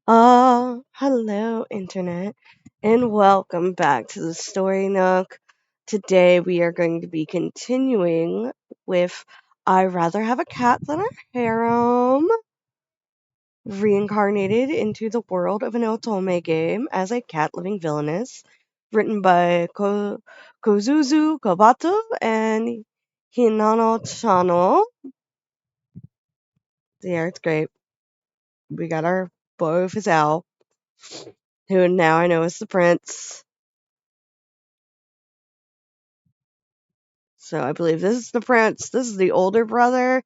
Hello, Internet, and welcome back to the Story Nook. Today we are going to be continuing with I Rather Have a Cat Than a Harem, reincarnated into the world of an otome game as a cat living villainess, written by Kozuzu Kobato and Hinano Chano. Yeah, it's great. We got our boy Fazal, who now I know is the prince. So I believe this is the prince, this is the older brother,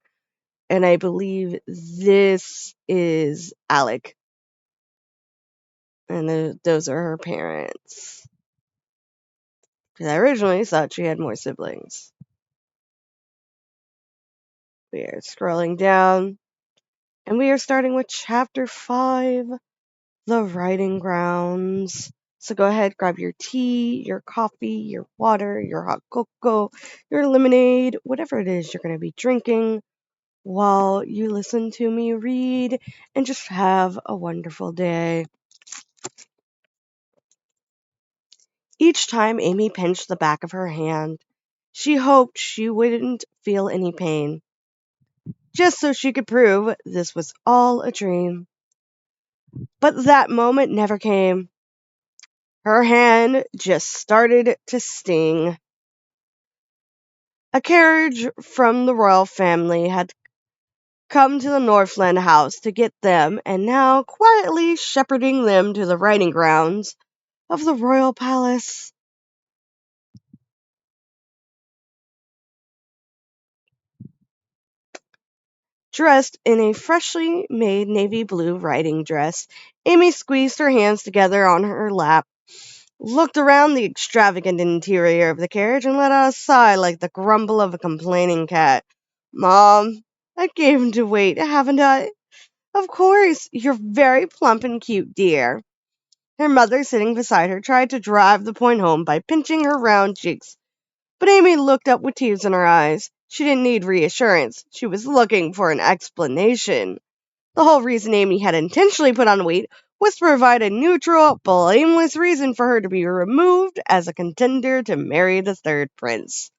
and I believe this is Alec. And those are her parents. Because I originally thought she had more siblings. We are scrolling down, and we are starting with Chapter 5, The Writing Grounds. So go ahead, grab your tea, your coffee, your water, your hot cocoa, your lemonade, whatever it is you're going to be drinking, while you listen to me read, and just have a wonderful day. Each time Amy pinched the back of her hand, she hoped she wouldn't feel any pain, just so she could prove this was all a dream. But that moment never came. Her hand just started to sting. A carriage from the royal family had come to the Northland house to get them, and now quietly shepherding them to the riding grounds of the royal palace. Dressed in a freshly made navy blue riding dress, Amy squeezed her hands together on her lap, looked around the extravagant interior of the carriage, and let out a sigh like the grumble of a complaining cat. Mom, I gave to wait, haven't I? Of course, you're very plump and cute, dear. Her mother, sitting beside her, tried to drive the point home by pinching her round cheeks. But Amy looked up with tears in her eyes. She didn't need reassurance. She was looking for an explanation. The whole reason Amy had intentionally put on weight was to provide a neutral, blameless reason for her to be removed as a contender to marry the third prince.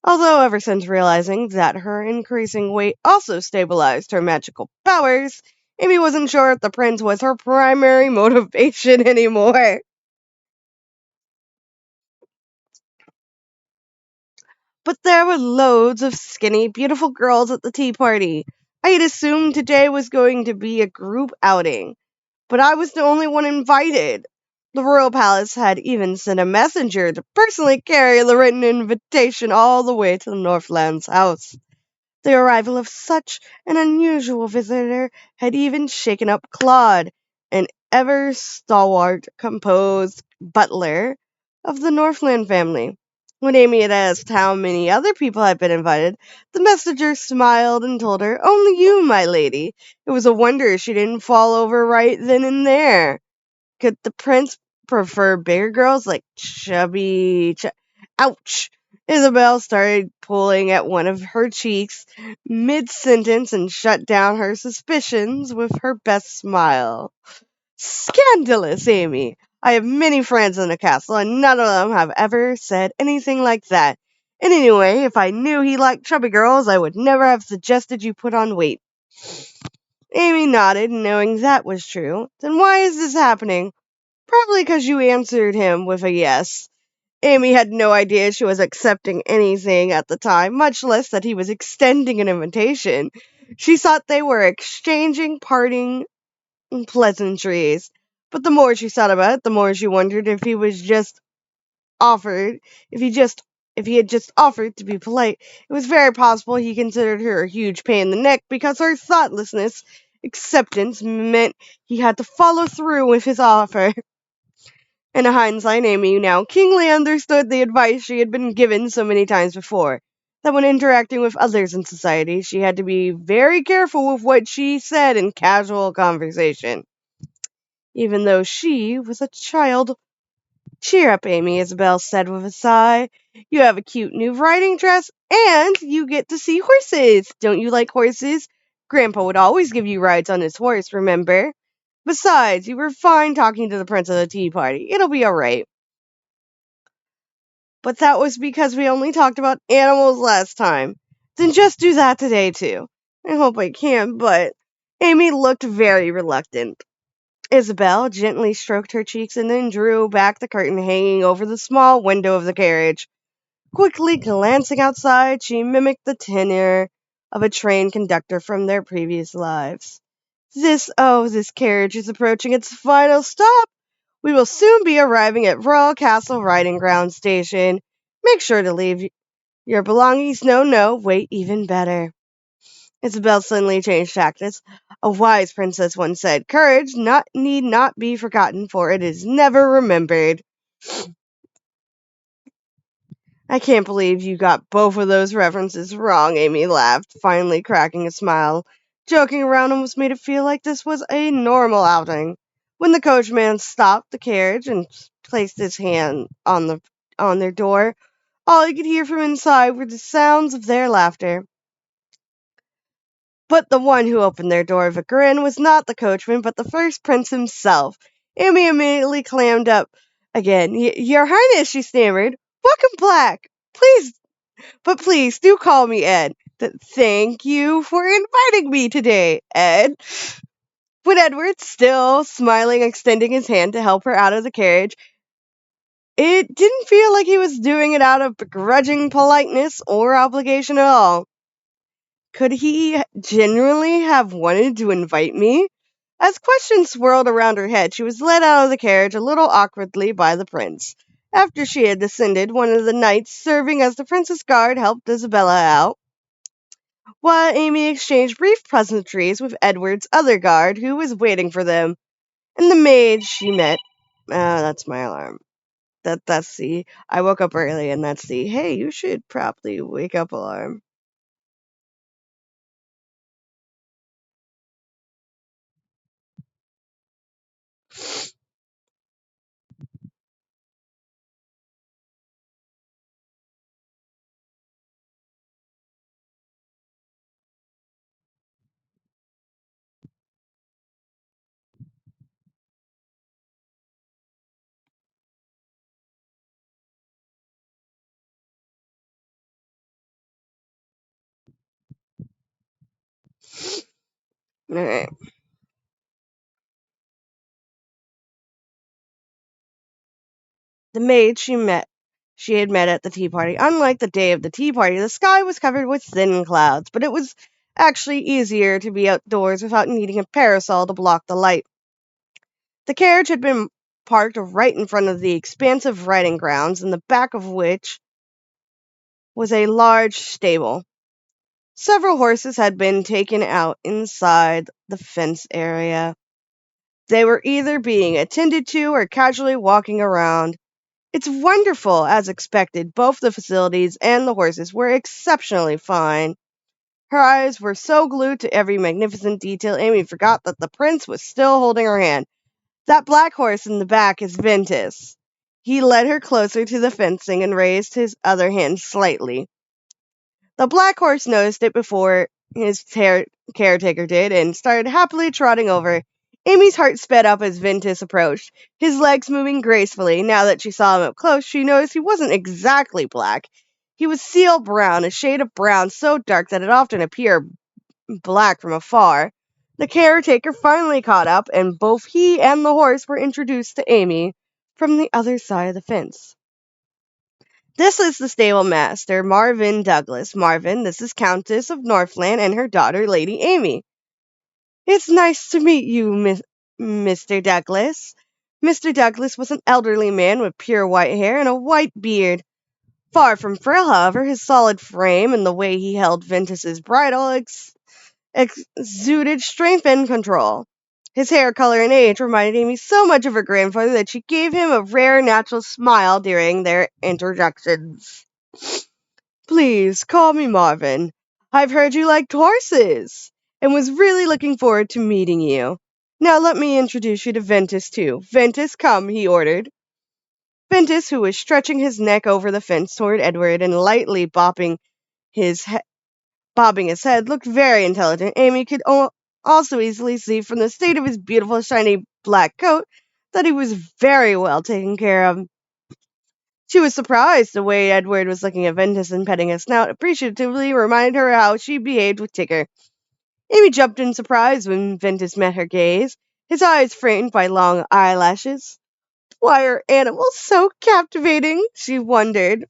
Although, ever since realizing that her increasing weight also stabilized her magical powers, Amy wasn't sure if the prince was her primary motivation anymore. But there were loads of skinny, beautiful girls at the tea party. I had assumed today was going to be a group outing, but I was the only one invited. The royal palace had even sent a messenger to personally carry the written invitation all the way to the Northland's house. The arrival of such an unusual visitor had even shaken up Claude, an ever stalwart, composed butler of the Northland family. When Amy had asked how many other people had been invited, the messenger smiled and told her, "Only you, my lady." It was a wonder she didn't fall over right then and there. Could the prince prefer bigger girls like Ouch! Isabel started pulling at one of her cheeks mid-sentence and shut down her suspicions with her best smile. Scandalous, Amy! I have many friends in the castle, and none of them have ever said anything like that. And anyway, if I knew he liked chubby girls, I would never have suggested you put on weight. Amy nodded, knowing that was true. Then why is this happening? Probably because you answered him with a yes. Amy had no idea she was accepting anything at the time, much less that he was extending an invitation. She thought they were exchanging parting pleasantries. But the more she thought about it, the more she wondered if he was just offered, if he had just offered to be polite. It was very possible he considered her a huge pain in the neck because her thoughtlessness acceptance meant he had to follow through with his offer. In hindsight, Amy now keenly understood the advice she had been given so many times before, that when interacting with others in society, she had to be very careful with what she said in casual conversation. Even though she was a child. "Cheer up, Amy," Isabel said with a sigh. "You have a cute new riding dress, and you get to see horses. Don't you like horses? Grandpa would always give you rides on his horse, remember?" Besides, you were fine talking to the prince of the tea party. It'll be alright. But that was because we only talked about animals last time. Then just do that today, too. I hope I can, but Amy looked very reluctant. Isabel gently stroked her cheeks and then drew back the curtain hanging over the small window of the carriage. Quickly glancing outside, she mimicked the tenor of a train conductor from their previous lives. This carriage is approaching its final stop. We will soon be arriving at Royal Castle Riding Ground Station. Make sure to leave your belongings. No, wait, even better. Isabel suddenly changed tactics. A wise princess once said, "Courage need not be forgotten, for it is never remembered." I can't believe you got both of those references wrong, Amy laughed, finally cracking a smile. Joking around almost made it feel like this was a normal outing. When the coachman stopped the carriage and placed his hand on their door, all you could hear from inside were the sounds of their laughter. But the one who opened their door with a grin was not the coachman, but the first prince himself. Amy immediately clammed up again. Your Highness, she stammered. Welcome back. Please do call me Ed. Thank you for inviting me today, Ed. When Edward, still smiling, extending his hand to help her out of the carriage, it didn't feel like he was doing it out of begrudging politeness or obligation at all. Could he genuinely have wanted to invite me? As questions swirled around her head, she was led out of the carriage a little awkwardly by the prince. After she had descended, one of the knights serving as the prince's guard helped Isabella out, while Amy exchanged brief pleasantries with Edward's other guard, who was waiting for them, and the maid she met. That's my alarm. That's the I woke up early, and that's the hey, you should probably wake up alarm. All right. The maid she had met at the tea party. Unlike the day of the tea party, the sky was covered with thin clouds, but it was actually easier to be outdoors without needing a parasol to block the light. The carriage had been parked right in front of the expansive riding grounds, in the back of which was a large stable. Several horses had been taken out inside the fence area. They were either being attended to or casually walking around. It's wonderful, as expected. Both the facilities and the horses were exceptionally fine. Her eyes were so glued to every magnificent detail, Amy forgot that the prince was still holding her hand. That black horse in the back is Ventus. He led her closer to the fencing and raised his other hand slightly. The black horse noticed it before his caretaker did and started happily trotting over. Amy's heart sped up as Ventus approached, his legs moving gracefully. Now that she saw him up close, she noticed he wasn't exactly black. He was seal brown, a shade of brown so dark that it often appeared black from afar. The caretaker finally caught up, and both he and the horse were introduced to Amy from the other side of the fence. This is the stable master, Marvin Douglas. Marvin, this is Countess of Northland and her daughter, Lady Amy. It's nice to meet you, Mr. Douglas. Mr. Douglas was an elderly man with pure white hair and a white beard. Far from frail, however, his solid frame and the way he held Ventus's bridle exuded strength and control. His hair color and age reminded Amy so much of her grandfather that she gave him a rare natural smile during their introductions. Please, call me Marvin. I've heard you liked horses, and was really looking forward to meeting you. Now let me introduce you to Ventus, too. Ventus, come, he ordered. Ventus, who was stretching his neck over the fence toward Edward and lightly bobbing his head, looked very intelligent. Amy could also easily see from the state of his beautiful shiny black coat that he was very well taken care of. She was surprised the way Edward was looking at Ventus and petting his snout appreciatively reminded her how she behaved with Tigger. Amy jumped in surprise when Ventus met her gaze, his eyes framed by long eyelashes. Why are animals so captivating? She wondered.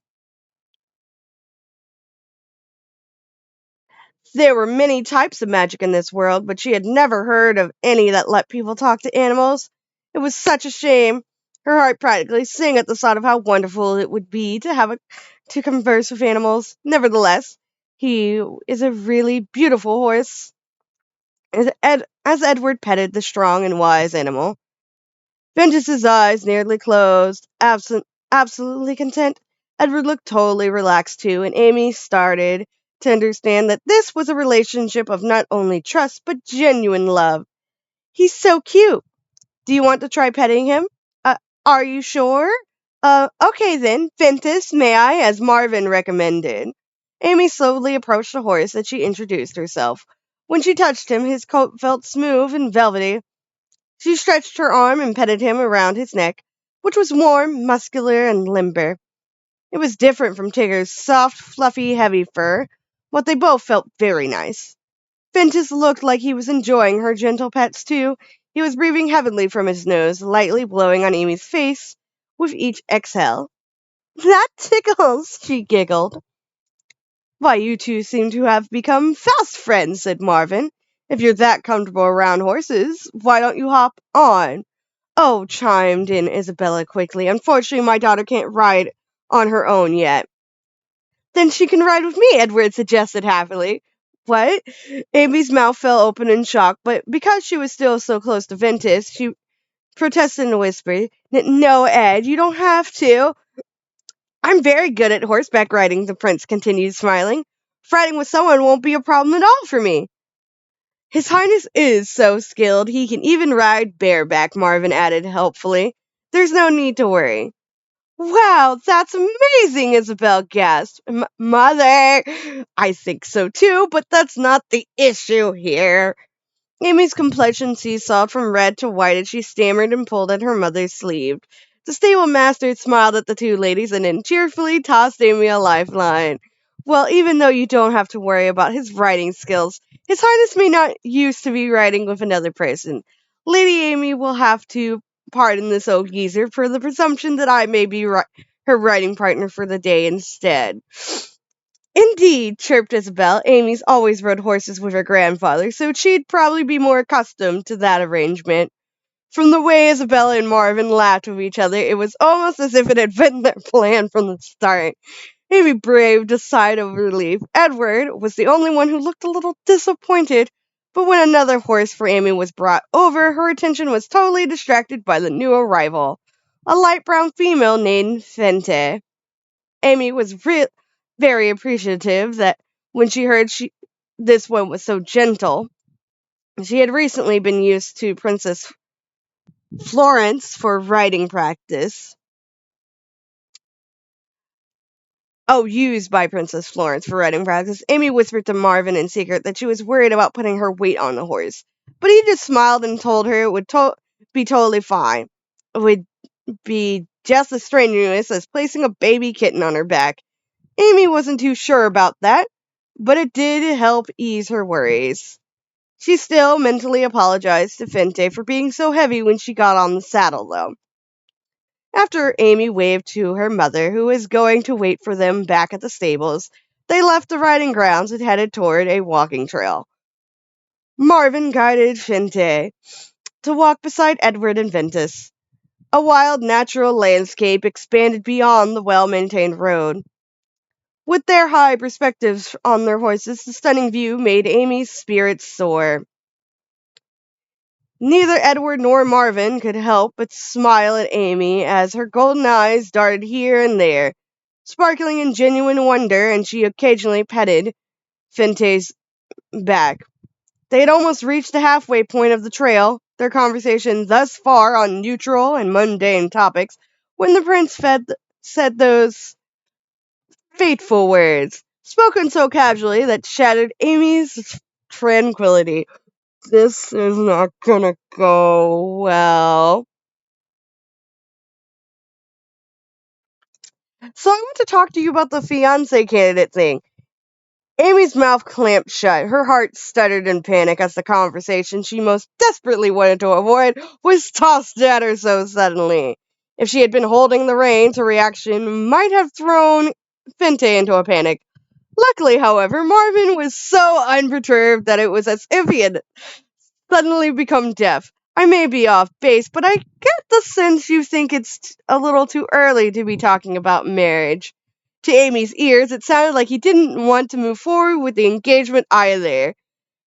There were many types of magic in this world, but she had never heard of any that let people talk to animals. It was such a shame. Her heart practically sang at the thought of how wonderful it would be to converse with animals. Nevertheless, he is a really beautiful horse. As Edward petted the strong and wise animal, Ventus's eyes nearly closed, absolutely content. Edward looked totally relaxed too, and Amy started to understand that this was a relationship of not only trust but genuine love. He's so cute. Do you want to try petting him? Uh, are you sure? Okay then, Ventus, may I, as Marvin recommended. Amy slowly approached the horse as she introduced herself. When she touched him, his coat felt smooth and velvety. She stretched her arm and petted him around his neck, which was warm, muscular, and limber. It was different from Tigger's soft, fluffy, heavy fur, but they both felt very nice. Ventus looked like he was enjoying her gentle pets too. He was breathing heavily from his nose, lightly blowing on Amy's face with each exhale. That tickles, she giggled. Why, you two seem to have become fast friends, said Marvin. If you're that comfortable around horses, why don't you hop on? Oh, chimed in Isabella quickly. Unfortunately, my daughter can't ride on her own yet. Then she can ride with me, Edward suggested happily. What? Amy's mouth fell open in shock, but because she was still so close to Ventus, she protested in a whisper. No, Ed, you don't have to. I'm very good at horseback riding, the prince continued, smiling. Riding with someone won't be a problem at all for me. His Highness is so skilled, he can even ride bareback, Marvin added helpfully. There's no need to worry. Wow, that's amazing, Isabel gasped. Mother! I think so too, but that's not the issue here. Amy's complexion seesawed from red to white as she stammered and pulled at her mother's sleeve. The stable master smiled at the two ladies and then cheerfully tossed Amy a lifeline. Well, even though you don't have to worry about his riding skills, his highness may not used to be riding with another person. Lady Amy will have to pardon this old geezer for the presumption that I may be her riding partner for the day instead. Indeed, chirped Isabel. Amy's always rode horses with her grandfather, so she'd probably be more accustomed to that arrangement. From the way Isabella and Marvin laughed with each other, it was almost as if it had been their plan from the start. Amy braved a sigh of relief. Edward was the only one who looked a little disappointed, but when another horse for Amy was brought over, her attention was totally distracted by the new arrival, a light brown female named Fente. Amy was very appreciative that when she heard this one was so gentle. She had recently been used to Princess Florence for riding practice. Oh, used by Princess Florence for riding practice. Amy whispered to Marvin in secret that she was worried about putting her weight on the horse. But he just smiled and told her it would be totally fine. It would be just as strenuous as placing a baby kitten on her back. Amy wasn't too sure about that, but it did help ease her worries. She still mentally apologized to Fente for being so heavy when she got on the saddle, though. After Amy waved to her mother, who was going to wait for them back at the stables, they left the riding grounds and headed toward a walking trail. Marvin guided Fente to walk beside Edward and Ventus. A wild natural landscape expanded beyond the well-maintained road. With their high perspectives on their horses, the stunning view made Amy's spirits soar. Neither Edward nor Marvin could help but smile at Amy as her golden eyes darted here and there, sparkling in genuine wonder, and she occasionally petted Fente's back. They had almost reached the halfway point of the trail, their conversation thus far on neutral and mundane topics, when the prince said those fateful words, spoken so casually that shattered Amy's tranquility. This is not gonna go well. So I want to talk to you about the fiance candidate thing. Amy's mouth clamped shut. Her heart stuttered in panic as the conversation she most desperately wanted to avoid was tossed at her so suddenly. If she had been holding the reins, her reaction might have thrown Finte into a panic. Luckily, however, Marvin was so unperturbed that it was as if he had suddenly become deaf. I may be off base, but I get the sense you think it's a little too early to be talking about marriage. To Amy's ears, it sounded like he didn't want to move forward with the engagement either.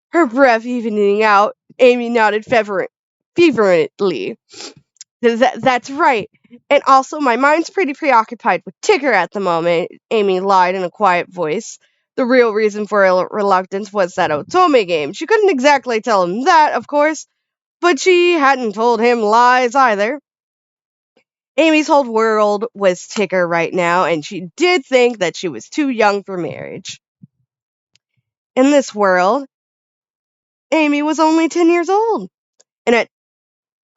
Her breath evening out, Amy nodded fervently. That's right. And also, my mind's pretty preoccupied with Tigger at the moment, Amy lied in a quiet voice. The real reason for her reluctance was that Otome game. She couldn't exactly tell him that, of course, but she hadn't told him lies either. Amy's whole world was Tigger right now, and she did think that she was too young for marriage. In this world, Amy was only 10 years old, and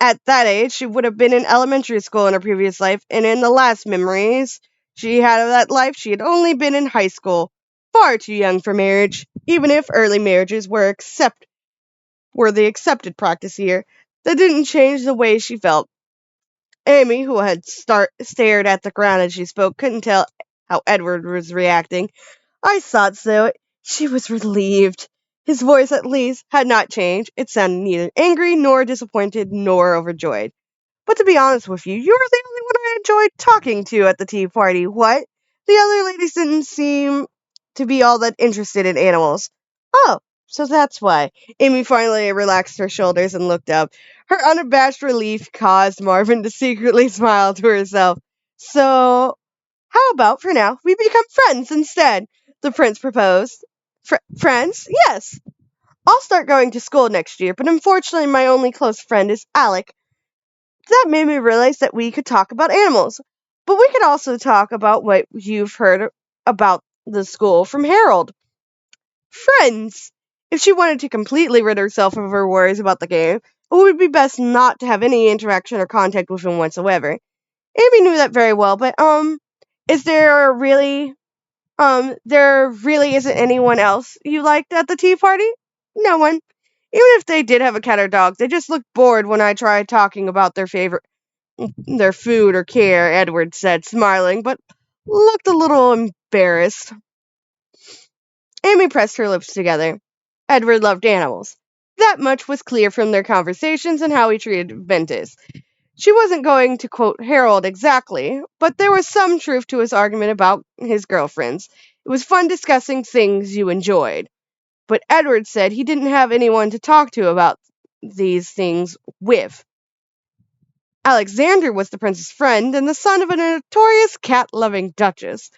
at that age, she would have been in elementary school in her previous life, and in the last memories she had of that life, she had only been in high school, far too young for marriage, even if early marriages were the accepted practice here. That didn't change the way she felt. Amy, who had stared at the ground as she spoke, couldn't tell how Edward was reacting. I thought so. She was relieved. His voice, at least, had not changed. It sounded neither angry, nor disappointed, nor overjoyed. But to be honest with you, you were the only one I enjoyed talking to at the tea party. What? The other ladies didn't seem to be all that interested in animals. Oh, so that's why. Amy finally relaxed her shoulders and looked up. Her unabashed relief caused Marvin to secretly smile to herself. So, how about for now we become friends instead? The prince proposed. Friends? Yes. I'll start going to school next year, but unfortunately my only close friend is Alec. That made me realize that we could talk about animals. But we could also talk about what you've heard about the school from Harold. Friends! If she wanted to completely rid herself of her worries about the game, it would be best not to have any interaction or contact with him whatsoever. Amy knew that very well, but, is there really isn't anyone else you liked at the tea party? No one. Even if they did have a cat or dog, they just looked bored when I tried talking about their food or care, Edward said, smiling, but looked a little embarrassed. Amy pressed her lips together. Edward loved animals. That much was clear from their conversations and how he treated Ventus. She wasn't going to quote Harold exactly, but there was some truth to his argument about his girlfriends. It was fun discussing things you enjoyed. But Edward said he didn't have anyone to talk to about these things with. Alexander was the prince's friend and the son of a notorious cat-loving duchess,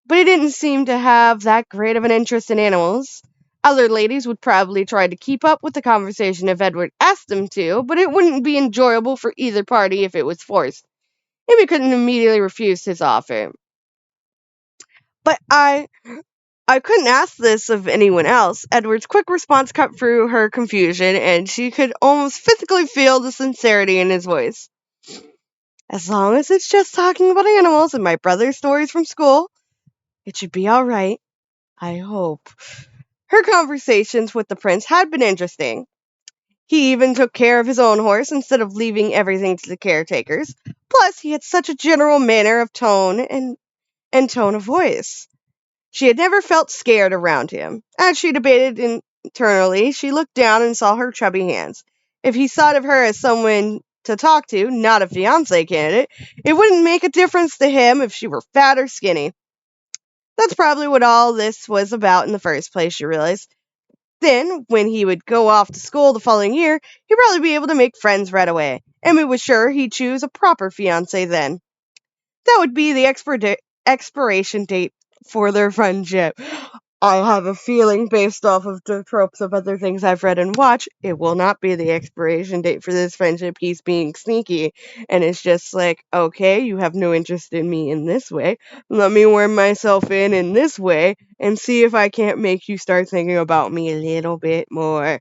but he didn't seem to have that great of an interest in animals. Other ladies would probably try to keep up with the conversation if Edward asked them to, but it wouldn't be enjoyable for either party if it was forced. Amy couldn't immediately refuse his offer. But I couldn't ask this of anyone else. Edward's quick response cut through her confusion, and she could almost physically feel the sincerity in his voice. As long as it's just talking about animals and my brother's stories from school, it should be all right, I hope. Her conversations with the prince had been interesting. He even took care of his own horse instead of leaving everything to the caretakers. Plus, he had such a general manner of tone and tone of voice. She had never felt scared around him. As she debated internally, she looked down and saw her chubby hands. If he thought of her as someone to talk to, not a fiancé candidate, it wouldn't make a difference to him if she were fat or skinny. That's probably what all this was about in the first place, she realized. Then, when he would go off to school the following year, he'd probably be able to make friends right away. Emmy was sure he'd choose a proper fiancé then. That would be the expiration date for their friendship. I have a feeling, based off of the tropes of other things I've read and watched, it will not be the expiration date for this friendship. He's being sneaky. And it's just like, okay, you have no interest in me in this way. Let me worm myself in this way and see if I can't make you start thinking about me a little bit more.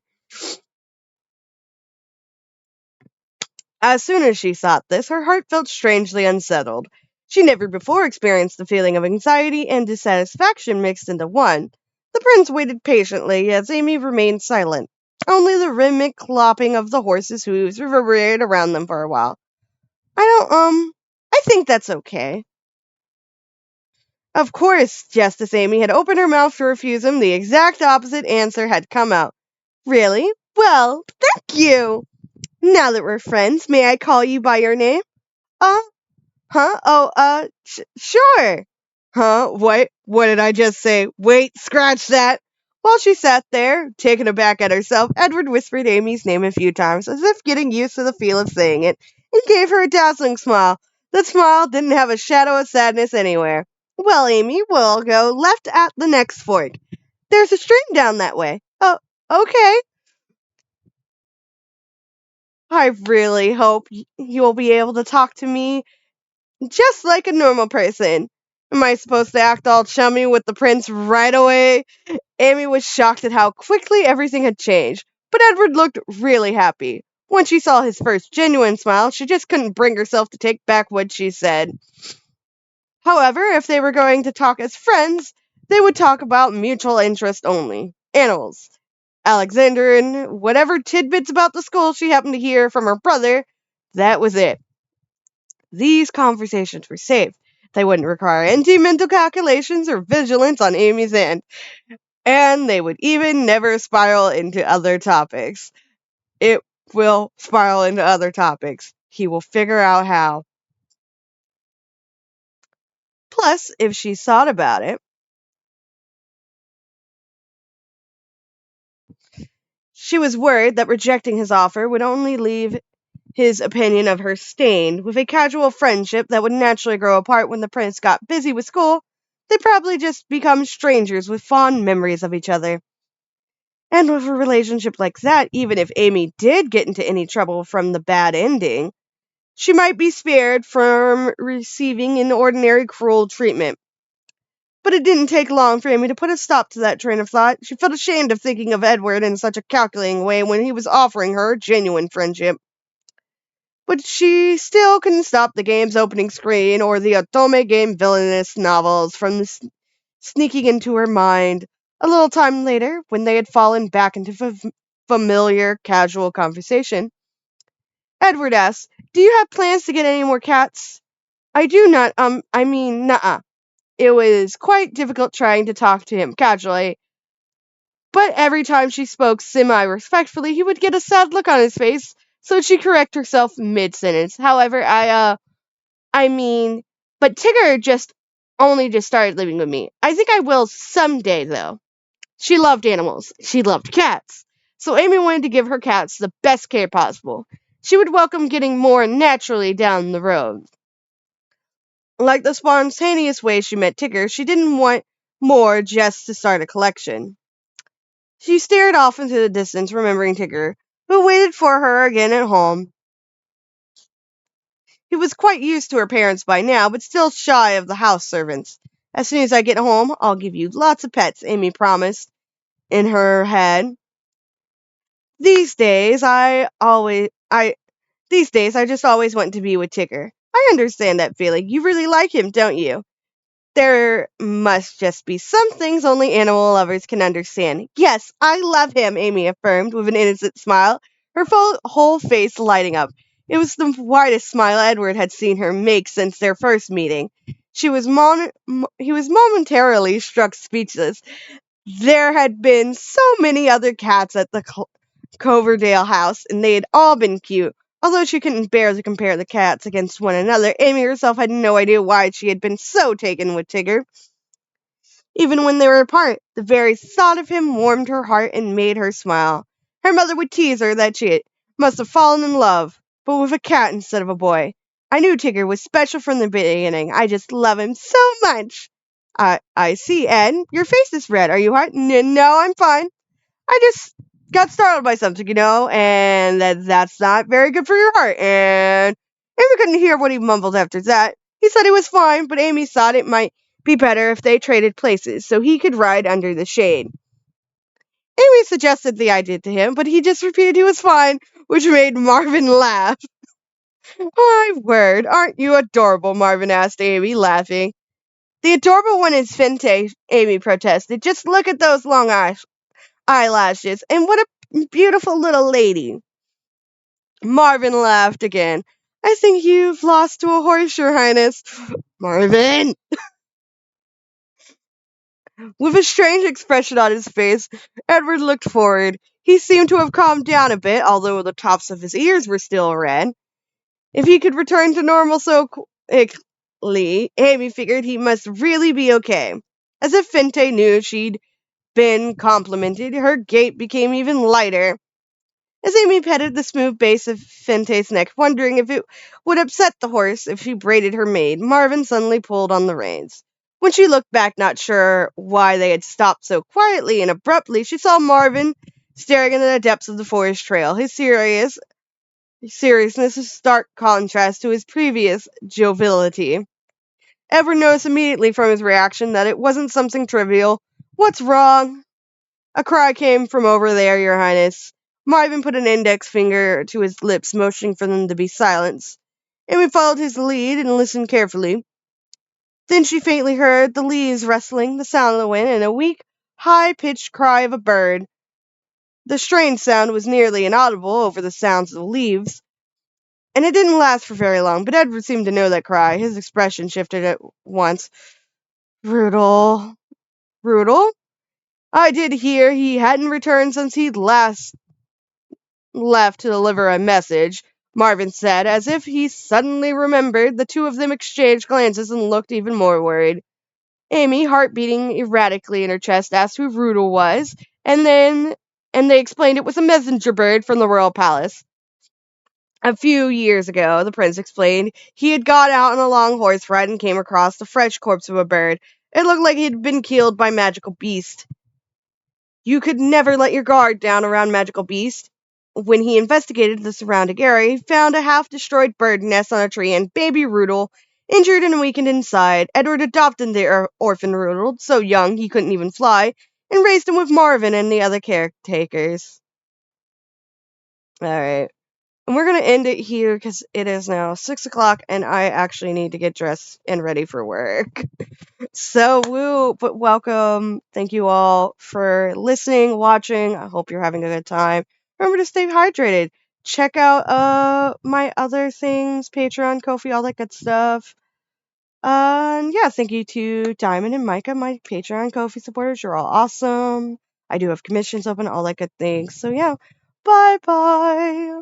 As soon as she thought this, her heart felt strangely unsettled. She never before experienced the feeling of anxiety and dissatisfaction mixed into one. The prince waited patiently as Amy remained silent. Only the rhythmic clopping of the horses' hooves reverberated around them for a while. I think that's okay. Of course, Justice Amy had opened her mouth to refuse him. The exact opposite answer had come out. Really? Well, thank you. Now that we're friends, may I call you by your name? Uh, Huh? Oh, sure. Huh? What did I just say? Wait, scratch that. While she sat there, taken aback at herself, Edward whispered Amy's name a few times, as if getting used to the feel of saying it, and gave her a dazzling smile. The smile didn't have a shadow of sadness anywhere. Well, Amy, we'll go left at the next fork. There's a stream down that way. Oh, okay. I really hope you'll be able to talk to me just like a normal person. Am I supposed to act all chummy with the prince right away? Amy was shocked at how quickly everything had changed, but Edward looked really happy. When she saw his first genuine smile, she just couldn't bring herself to take back what she said. However, if they were going to talk as friends, they would talk about mutual interest only. Animals. Alexander and whatever tidbits about the school she happened to hear from her brother, that was it. These conversations were safe. They wouldn't require any mental calculations or vigilance on Amy's end, and they would even never spiral into other topics. It will spiral into other topics. He will figure out how. Plus, if she thought about it, she was worried that rejecting his offer would only leave his opinion of her stained. With a casual friendship that would naturally grow apart when the prince got busy with school, they'd probably just become strangers with fond memories of each other. And with a relationship like that, even if Amy did get into any trouble from the bad ending, she might be spared from receiving an ordinary cruel treatment. But it didn't take long for Amy to put a stop to that train of thought. She felt ashamed of thinking of Edward in such a calculating way when he was offering her genuine friendship. But she still couldn't stop the game's opening screen or the Otome game villainous novels from sneaking into her mind. A little time later, when they had fallen back into familiar, casual conversation, Edward asked, "Do you have plans to get any more cats?" "I do not, nuh-uh." It was quite difficult trying to talk to him casually, but every time she spoke semi-respectfully, he would get a sad look on his face, so she'd correct herself mid-sentence. However, I mean, but Tigger just started living with me. I think I will someday, though. She loved animals. She loved cats. So Amy wanted to give her cats the best care possible. She would welcome getting more naturally down the road. Like the spontaneous way she met Tigger, she didn't want more just to start a collection. She stared off into the distance, remembering Tigger, who waited for her again at home. He was quite used to her parents by now, but still shy of the house servants. "As soon as I get home, I'll give you lots of pets," Amy promised in her head. These days, I just always want to be with Tigger. I understand that feeling. You really like him, don't you? There must just be some things only animal lovers can understand. Yes, I love him, Amy affirmed with an innocent smile, her whole face lighting up. It was the widest smile Edward had seen her make since their first meeting. He was momentarily struck speechless. There had been so many other cats at the Coverdale house, and they had all been cute. Although she couldn't bear to compare the cats against one another, Amy herself had no idea why she had been so taken with Tigger. Even when they were apart, the very thought of him warmed her heart and made her smile. Her mother would tease her that she must have fallen in love, but with a cat instead of a boy. "I knew Tigger was special from the beginning. I just love him so much." I see, Ed. Your face is red. Are you hurt? No, I'm fine. I just got startled by something, and that's not very good for your heart. And Amy couldn't hear what he mumbled after that. He said he was fine, but Amy thought it might be better if they traded places so he could ride under the shade. Amy suggested the idea to him, but he just repeated he was fine, which made Marvin laugh. My word, aren't you adorable? Marvin asked Amy, laughing. The adorable one is Finte, Amy protested. Just look at those long eyelashes, and what a beautiful little lady. Marvin laughed again. I think you've lost to a horse, Your Highness. Marvin! With a strange expression on his face, Edward looked forward. He seemed to have calmed down a bit, although the tops of his ears were still red. If he could return to normal so quickly, Amy figured he must really be okay. As if Finte knew she'd been complimented, her gait became even lighter. As Amy petted the smooth base of Finte's neck, wondering if it would upset the horse if she braided her maid, Marvin suddenly pulled on the reins. When she looked back, not sure why they had stopped so quietly and abruptly, she saw Marvin staring into the depths of the forest trail, his seriousness a stark contrast to his previous joviality. Edward noticed immediately from his reaction that it wasn't something trivial. What's wrong? A cry came from over there, Your Highness. Marvin put an index finger to his lips, motioning for them to be silenced. Amy followed his lead and listened carefully. Then she faintly heard the leaves rustling, the sound of the wind, and a weak, high-pitched cry of a bird. The strange sound was nearly inaudible over the sounds of the leaves, and it didn't last for very long, but Edward seemed to know that cry. His expression shifted at once. Brutal. Brutal? I did hear he hadn't returned since he'd last left to deliver a message, Marvin said, as if he suddenly remembered. The two of them exchanged glances and looked even more worried. Amy, heart beating erratically in her chest, asked who Rudel was, and they explained it was a messenger bird from the royal palace. A few years ago, the prince explained, he had gone out on a long horse ride and came across the fresh corpse of a bird. It looked like he had been killed by magical beast. You could never let your guard down around magical beast. When he investigated the surrounding area, he found a half-destroyed bird nest on a tree and baby Rudel, injured and weakened inside. Edward adopted the orphan Rudel, so young he couldn't even fly, and raised him with Marvin and the other caretakers. Alright. And we're going to end it here because it is now 6 o'clock and I actually need to get dressed and ready for work. So, but welcome. Thank you all for listening, watching. I hope you're having a good time. Remember to stay hydrated. Check out my other things, Patreon, Ko-fi, all that good stuff. And yeah, thank you to Diamond and Micah, my Patreon, Ko-fi supporters. You're all awesome. I do have commissions open, all that good things. So yeah, bye-bye.